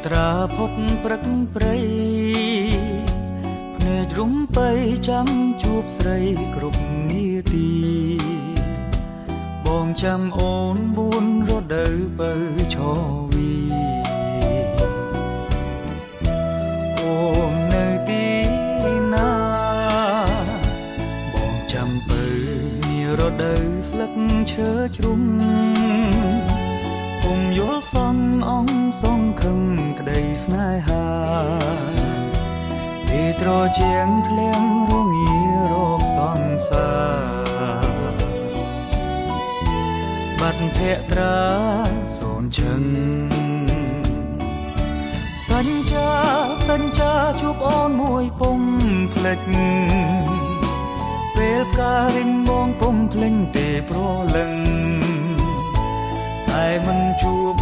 ត្រាផុតព្រឹកព្រៃភ្នែករុំបីចាំជួបស្រីគ្រប់នាទីបងចាំអូន4រដូវបើឈវីអូននៅទីណាបងចាំបើមានរដូវស្លឹកឈើជ្រុំខ្ញុំយល់សន់អង្គសង្ឃឹមក្តីស្នេហាទីត្រជាងធ្លៀងរងារោគសង្សារបាត់ភក្ត្រាសូនឈឹងសញ្ចាជួបអូនមួយពុំភ្លេចពេលផ្ការិញបងពុំភ្លេញទេព្រលឹងតែមិនជួប